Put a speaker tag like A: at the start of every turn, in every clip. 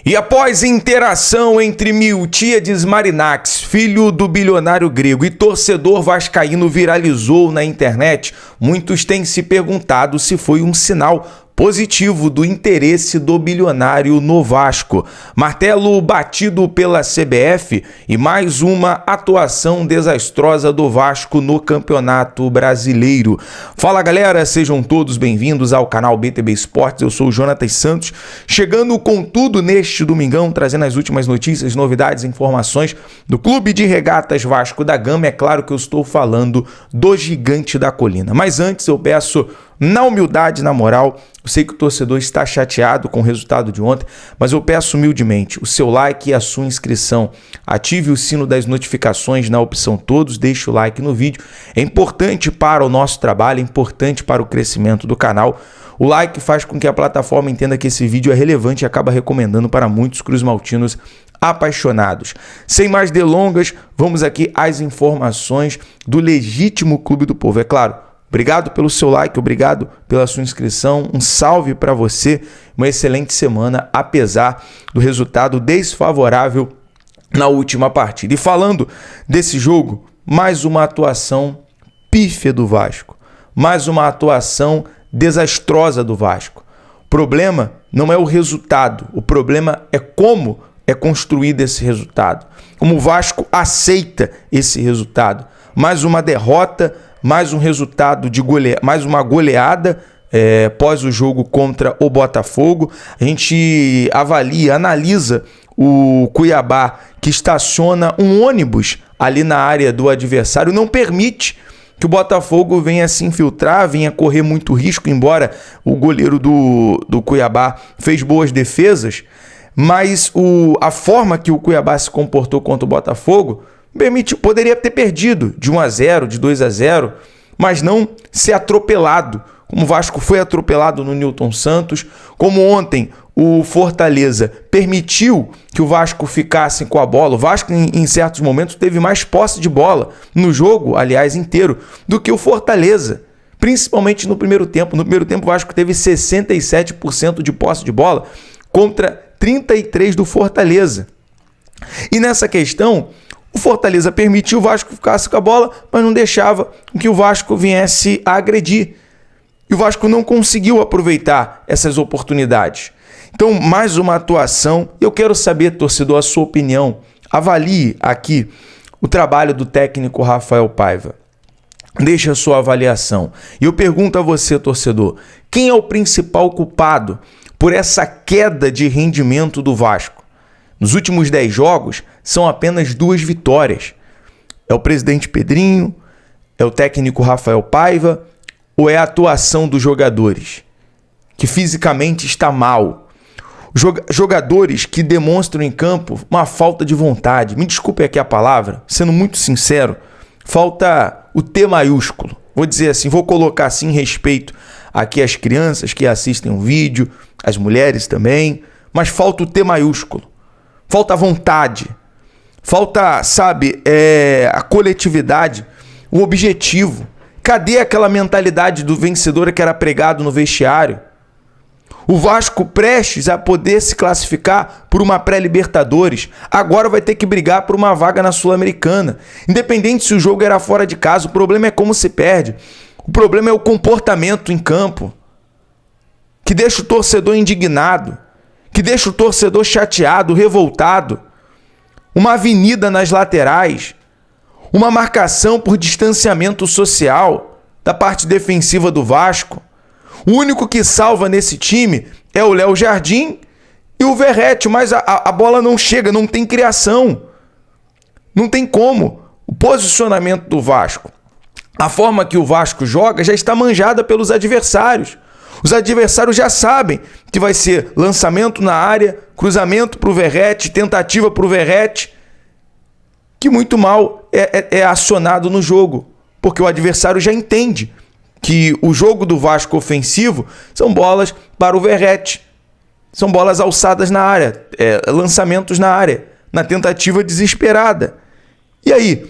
A: E após interação entre Miltiades Marinakis, filho do bilionário grego, e torcedor vascaíno viralizou na internet, muitos têm se perguntado se foi um sinal positivo do interesse do bilionário no Vasco. Martelo batido pela CBF e mais uma atuação desastrosa do Vasco no Campeonato Brasileiro. Fala galera, sejam todos bem-vindos ao canal BTB Esportes, eu sou o Jonatas Santos, chegando com tudo neste domingão, trazendo as últimas notícias, novidades e informações do Clube de Regatas Vasco da Gama. É claro que eu estou falando do Gigante da Colina, mas antes eu peço, na humildade, na moral, eu sei que o torcedor está chateado com o resultado de ontem, mas eu peço humildemente o seu like e a sua inscrição. Ative o sino das notificações na opção todos, deixe o like no vídeo. É importante para o nosso trabalho, é importante para o crescimento do canal. O like faz com que a plataforma entenda que esse vídeo é relevante e acaba recomendando para muitos cruzmaltinos apaixonados. Sem mais delongas, vamos aqui às informações do legítimo Clube do Povo. É claro, obrigado pelo seu like, obrigado pela sua inscrição, um salve para você, uma excelente semana, apesar do resultado desfavorável na última partida. E falando desse jogo, mais uma atuação pífia do Vasco, mais uma atuação desastrosa do Vasco. O problema não é o resultado, o problema é como é construído esse resultado, como o Vasco aceita esse resultado. Mais uma derrota, mais um resultado de mais uma goleada após o jogo contra o Botafogo. A gente avalia, analisa o Cuiabá, que estaciona um ônibus ali na área do adversário, não permite que o Botafogo venha se infiltrar, venha correr muito risco, embora o goleiro do Cuiabá fez boas defesas, mas a forma que o Cuiabá se comportou contra o Botafogo poderia ter perdido de 1-0, de 2-0, mas não ser atropelado, como o Vasco foi atropelado no Nilton Santos, como ontem o Fortaleza permitiu que o Vasco ficasse com a bola. O Vasco, em certos momentos, teve mais posse de bola no jogo, aliás, inteiro, do que o Fortaleza, principalmente no primeiro tempo. No primeiro tempo, o Vasco teve 67% de posse de bola contra 33% do Fortaleza. E nessa questão, o Fortaleza permitiu o Vasco ficasse com a bola, mas não deixava que o Vasco viesse a agredir. E o Vasco não conseguiu aproveitar essas oportunidades. Então, mais uma atuação. Eu quero saber, torcedor, a sua opinião. Avalie aqui o trabalho do técnico Rafael Paiva. Deixe a sua avaliação. E eu pergunto a você, torcedor, quem é o principal culpado por essa queda de rendimento do Vasco? Nos últimos 10 jogos, são apenas 2 vitórias. É o presidente Pedrinho? É o técnico Rafael Paiva? Ou é a atuação dos jogadores, que fisicamente está mal? Jogadores que demonstram em campo uma falta de vontade. Me desculpe aqui a palavra, sendo muito sincero, falta o T maiúsculo. Vou dizer assim, vou colocar assim em respeito aqui às crianças que assistem o vídeo, as mulheres também, mas falta o T maiúsculo. Falta vontade, falta, a coletividade, o objetivo. Cadê aquela mentalidade do vencedor que era pregado no vestiário? O Vasco prestes a poder se classificar por uma pré-Libertadores, agora vai ter que brigar por uma vaga na Sul-Americana. Independente se o jogo era fora de casa, o problema é como se perde. O problema é o comportamento em campo, que deixa o torcedor indignado, que deixa o torcedor chateado, revoltado. Uma avenida nas laterais, uma marcação por distanciamento social da parte defensiva do Vasco. O único que salva nesse time é o Léo Jardim e o Verratti, mas a bola não chega, não tem criação. Não tem como. O posicionamento do Vasco, a forma que o Vasco joga já está manjada pelos adversários. Os adversários já sabem que vai ser lançamento na área, cruzamento para o Verratti, tentativa para o Verratti, que muito mal é acionado no jogo, porque o adversário já entende que o jogo do Vasco ofensivo são bolas para o Verratti, são bolas alçadas na área, lançamentos na área, na tentativa desesperada. E aí,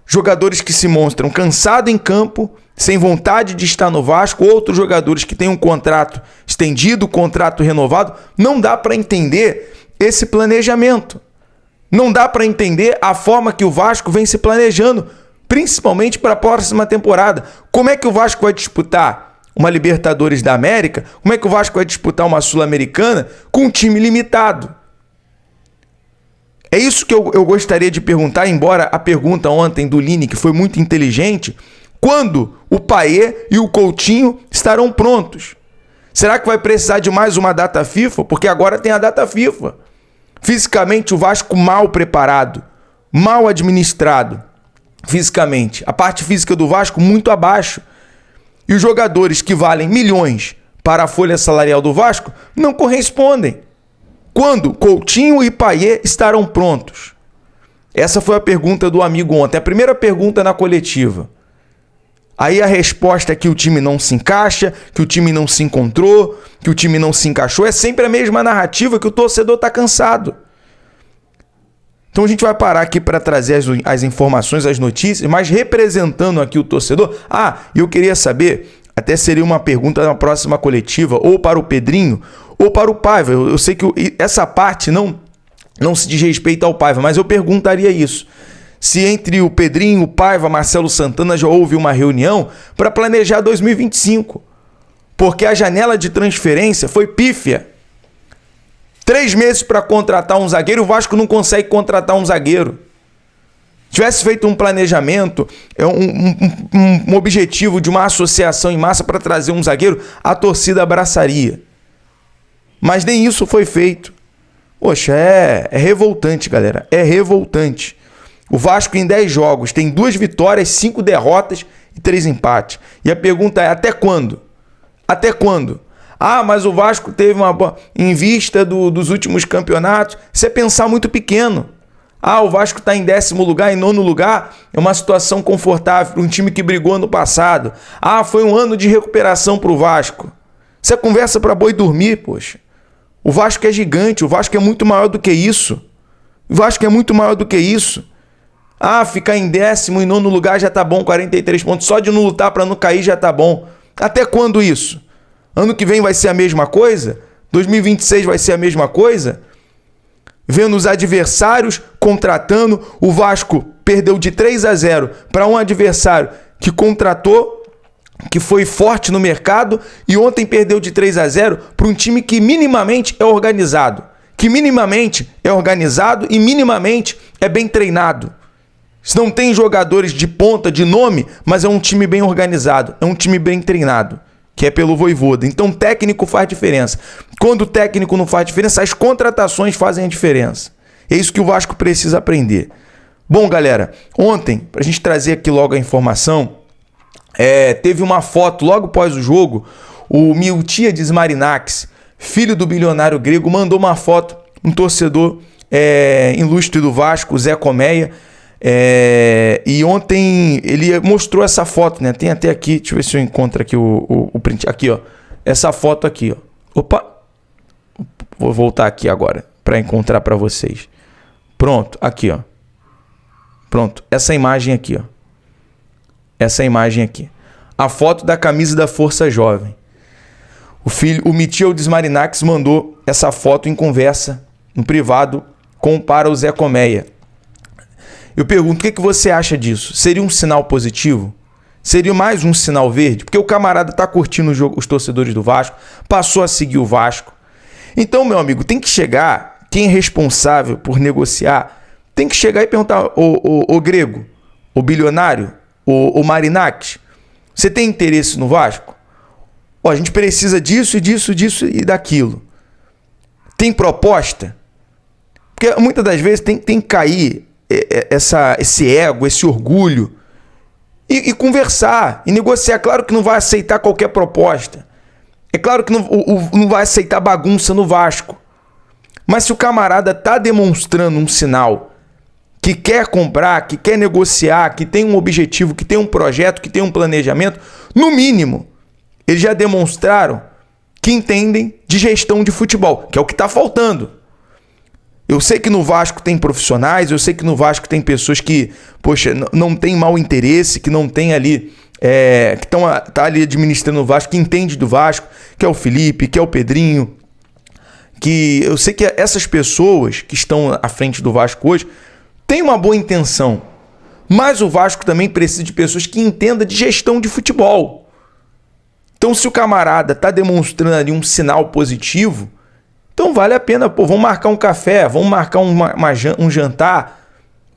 A: jogadores que se mostram cansados em campo, sem vontade de estar no Vasco, outros jogadores que têm um contrato estendido, contrato renovado, não dá para entender esse planejamento. Não dá para entender a forma que o Vasco vem se planejando, principalmente para a próxima temporada. Como é que o Vasco vai disputar uma Libertadores da América? Como é que o Vasco vai disputar uma Sul-Americana com um time limitado? É isso que eu gostaria de perguntar, embora a pergunta ontem do Lini, que foi muito inteligente, quando o Payet e o Coutinho estarão prontos? Será que vai precisar de mais uma data FIFA? Porque agora tem a data FIFA. Fisicamente, o Vasco mal preparado, mal administrado fisicamente. A parte física do Vasco muito abaixo. E os jogadores que valem milhões para a folha salarial do Vasco não correspondem. Quando Coutinho e Payet estarão prontos? Essa foi a pergunta do amigo ontem. A primeira pergunta na coletiva. Aí a resposta é que o time não se encaixa, que o time não se encontrou, que o time não se encaixou. É sempre a mesma narrativa que o torcedor está cansado. Então a gente vai parar aqui para trazer as informações, as notícias, mas representando aqui o torcedor. Eu queria saber, até seria uma pergunta na próxima coletiva, ou para o Pedrinho, ou para o Paiva. Eu sei que essa parte não se diz respeito ao Paiva, mas eu perguntaria isso. Se entre o Pedrinho, o Paiva, Marcelo Santana já houve uma reunião para planejar 2025. Porque a janela de transferência foi pífia. 3 meses para contratar um zagueiro, o Vasco não consegue contratar um zagueiro. Se tivesse feito um planejamento, um objetivo de uma associação em massa para trazer um zagueiro, a torcida abraçaria. Mas nem isso foi feito. Poxa, é revoltante, galera. É revoltante. O Vasco em 10 jogos tem 2 vitórias, 5 derrotas e 3 empates. E a pergunta é, até quando? Até quando? Mas o Vasco teve uma boa... Em vista dos últimos campeonatos, isso é pensar muito pequeno. O Vasco está em 10º lugar, em 9º lugar, é uma situação confortável para um time que brigou ano passado. Foi um ano de recuperação para o Vasco. Isso é conversa para boi dormir, poxa. O Vasco é gigante, o Vasco é muito maior do que isso. O Vasco é muito maior do que isso. Ficar em 10º e 9º lugar já tá bom, 43 pontos. Só de não lutar para não cair já tá bom. Até quando isso? Ano que vem vai ser a mesma coisa? 2026 vai ser a mesma coisa? Vendo os adversários contratando, o Vasco perdeu de 3-0 para um adversário que contratou, que foi forte no mercado, e ontem perdeu de 3-0 para um time que minimamente é organizado. Que minimamente é organizado e minimamente é bem treinado. Não tem jogadores de ponta, de nome, mas é um time bem organizado, é um time bem treinado, que é pelo Vojvoda. Então o técnico faz diferença. Quando o técnico não faz diferença, as contratações fazem a diferença. É isso que o Vasco precisa aprender. Bom, galera, ontem, para a gente trazer aqui logo a informação, teve uma foto logo após o jogo, o Miltiades Marinakis, filho do bilionário grego, mandou uma foto, um torcedor ilustre do Vasco, o Zé Colmeia. E ontem ele mostrou essa foto, né? Tem até aqui, deixa eu ver se eu encontro aqui o print. Aqui, ó. Essa foto aqui, ó. Opa! Vou voltar aqui agora para encontrar para vocês. Pronto, aqui, ó. Pronto, essa imagem aqui, ó. Essa imagem aqui. A foto da camisa da Força Jovem. O Miltiades Marinakis mandou essa foto em conversa no privado para o Zé Colmeia. Eu pergunto, o que você acha disso? Seria um sinal positivo? Seria mais um sinal verde? Porque o camarada tá curtindo o jogo, os torcedores do Vasco, passou a seguir o Vasco. Então, meu amigo, tem que chegar, quem é responsável por negociar, tem que chegar e perguntar, o grego, o bilionário, o Marinakis, você tem interesse no Vasco? A gente precisa disso e disso, disso e daquilo. Tem proposta? Porque muitas das vezes tem que cair esse ego, esse orgulho e conversar e negociar. Claro que não vai aceitar qualquer proposta, é claro que não vai aceitar bagunça no Vasco, mas se o camarada tá demonstrando um sinal que quer comprar, que quer negociar, que tem um objetivo, que tem um projeto, que tem um planejamento, no mínimo eles já demonstraram que entendem de gestão de futebol, que é o que está faltando. Eu sei que no Vasco tem profissionais, eu sei que no Vasco tem pessoas que, poxa, não tem mau interesse, que não tem ali, que tá ali administrando o Vasco, que entende do Vasco, que é o Felipe, que é o Pedrinho, que eu sei que essas pessoas que estão à frente do Vasco hoje têm uma boa intenção, mas o Vasco também precisa de pessoas que entendam de gestão de futebol. Então, se o camarada está demonstrando ali um sinal positivo, então vale a pena, pô, vamos marcar um café, vamos marcar um jantar,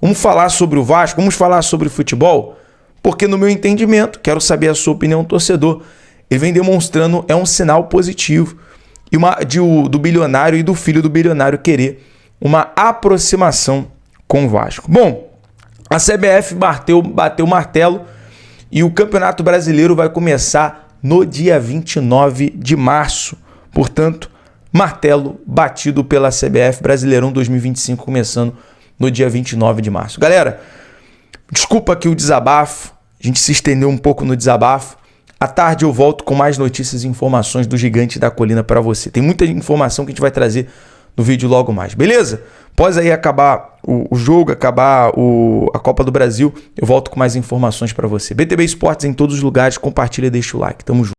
A: vamos falar sobre o Vasco, vamos falar sobre futebol, porque no meu entendimento, quero saber a sua opinião, torcedor, ele vem demonstrando, é um sinal positivo e do bilionário e do filho do bilionário querer uma aproximação com o Vasco. Bom, a CBF bateu o martelo e o Campeonato Brasileiro vai começar no dia 29 de março. Portanto, martelo batido pela CBF, Brasileirão 2025 começando no dia 29 de março. Galera, desculpa aqui o desabafo, a gente se estendeu um pouco no desabafo. À tarde eu volto com mais notícias e informações do Gigante da Colina para você. Tem muita informação que a gente vai trazer no vídeo logo mais, beleza? Após aí acabar o jogo, acabar a Copa do Brasil, eu volto com mais informações para você. BTB Esportes em todos os lugares, compartilha e deixa o like. Tamo junto.